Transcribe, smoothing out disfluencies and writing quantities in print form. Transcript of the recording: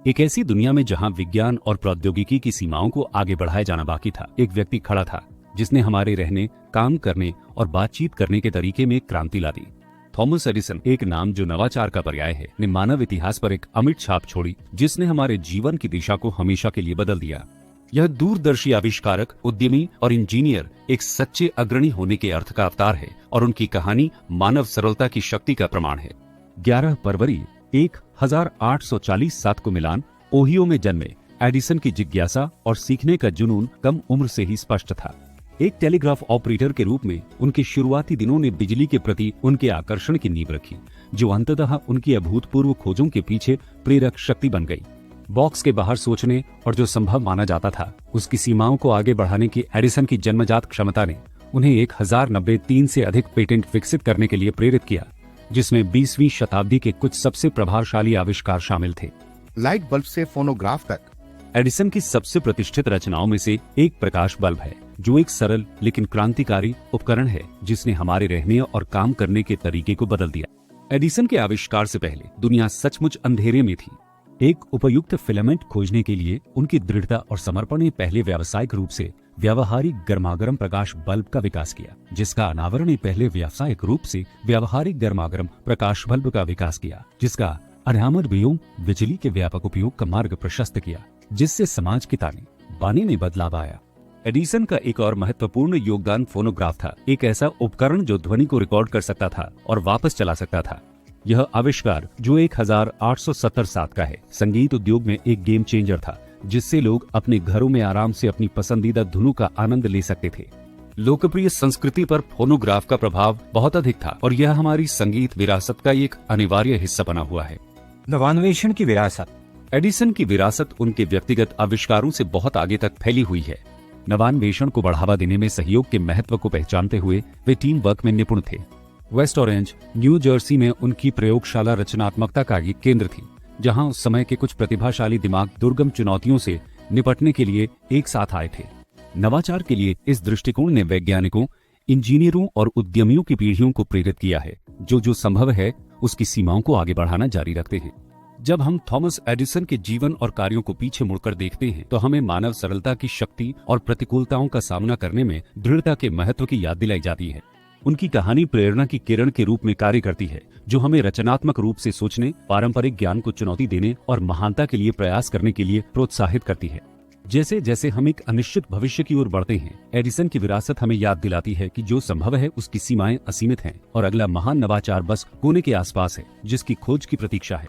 एक ऐसी दुनिया में जहां विज्ञान और प्रौद्योगिकी की सीमाओं को आगे बढ़ाया जाना बाकी था, एक व्यक्ति खड़ा था जिसने हमारे रहने, काम करने और बातचीत करने के तरीके में क्रांति ला दी। थॉमस एडिसन, एक नाम जो नवाचार का पर्याय है, ने मानव इतिहास पर एक अमिट छाप छोड़ी जिसने हमारे जीवन की दिशा को हमेशा के लिए बदल दिया। यह दूरदर्शी आविष्कारक, उद्यमी और इंजीनियर एक सच्चे अग्रणी होने के अर्थ का अवतार है और उनकी कहानी मानव सरलता की शक्ति का प्रमाण है। 11 फरवरी 1840 को मिलान, ओहियो में जन्मे एडिसन की जिज्ञासा और सीखने का जुनून कम उम्र से ही स्पष्ट था। एक टेलीग्राफ ऑपरेटर के रूप में उनके शुरुआती दिनों ने बिजली के प्रति उनके आकर्षण की नींव रखी, जो अंततः उनकी अभूतपूर्व खोजों के पीछे प्रेरक शक्ति बन गई। बॉक्स के बाहर सोचने और जो संभव माना जाता था उसकी सीमाओं को आगे बढ़ाने की एडिसन की जन्मजात क्षमता ने उन्हें 1093 से अधिक पेटेंट विकसित करने के लिए प्रेरित किया, जिसमें 20वीं शताब्दी के कुछ सबसे प्रभावशाली आविष्कार शामिल थे। लाइट बल्ब से फोनोग्राफ तक। एडिसन की सबसे प्रतिष्ठित रचनाओं में से एक प्रकाश बल्ब है, जो एक सरल लेकिन क्रांतिकारी उपकरण है जिसने हमारे रहने और काम करने के तरीके को बदल दिया। एडिसन के आविष्कार से पहले दुनिया सचमुच अंधेरे में थी। एक उपयुक्त फिलामेंट खोजने के लिए उनकी दृढ़ता और समर्पण ने पहले व्यावसायिक रूप से व्यावहारिक गर्मागरम प्रकाश बल्ब का विकास किया, जिसका अनावरण ने पहले व्यावसायिक रूप से व्यावहारिक गर्मागरम प्रकाश बल्ब का विकास किया, जिसका अनामद वियोग बिजली के व्यापक उपयोग का मार्ग प्रशस्त किया, जिससे समाज के ताने बाने में बदलाव आया। एडिसन का एक और महत्वपूर्ण योगदान फोनोग्राफ था, एक ऐसा उपकरण जो ध्वनि को रिकॉर्ड कर सकता था और वापस चला सकता था। यह आविष्कार, जो 1870 का है, संगीत उद्योग में एक गेम चेंजर था, जिससे लोग अपने घरों में आराम से अपनी पसंदीदा धुनों का आनंद ले सकते थे। लोकप्रिय संस्कृति पर फोनोग्राफ का प्रभाव बहुत अधिक था और यह हमारी संगीत विरासत का एक अनिवार्य हिस्सा बना हुआ है। नवान्वेषण की विरासत। एडिसन की विरासत उनके व्यक्तिगत आविष्कारों से बहुत आगे तक फैली हुई है। नवान्वेषण को बढ़ावा देने में सहयोग के महत्व को पहचानते हुए वे टीम वर्क में निपुण थे। वेस्ट ऑरेंज, न्यू जर्सी में उनकी प्रयोगशाला रचनात्मकता का एक केंद्र थी, जहां उस समय के कुछ प्रतिभाशाली दिमाग दुर्गम चुनौतियों से निपटने के लिए एक साथ आए थे। नवाचार के लिए इस दृष्टिकोण ने वैज्ञानिकों, इंजीनियरों और उद्यमियों की पीढ़ियों को प्रेरित किया है, जो संभव है उसकी सीमाओं को आगे बढ़ाना जारी रखते हैं। जब हम थॉमस एडिसन के जीवन और कार्यों को पीछे मुड़कर देखते हैं तो हमें मानव सरलता की शक्ति और प्रतिकूलताओं का सामना करने में दृढ़ता के महत्व की याद दिलाई जाती है। उनकी कहानी प्रेरणा की किरण के रूप में कार्य करती है, जो हमें रचनात्मक रूप से सोचने, पारंपरिक ज्ञान को चुनौती देने और महानता के लिए प्रयास करने के लिए प्रोत्साहित करती है। जैसे जैसे हम एक अनिश्चित भविष्य की ओर बढ़ते हैं, एडिसन की विरासत हमें याद दिलाती है कि जो संभव है उसकी सीमाएं असीमित हैं और अगला महान नवाचार बस कोने के आसपास है, जिसकी खोज की प्रतीक्षा है।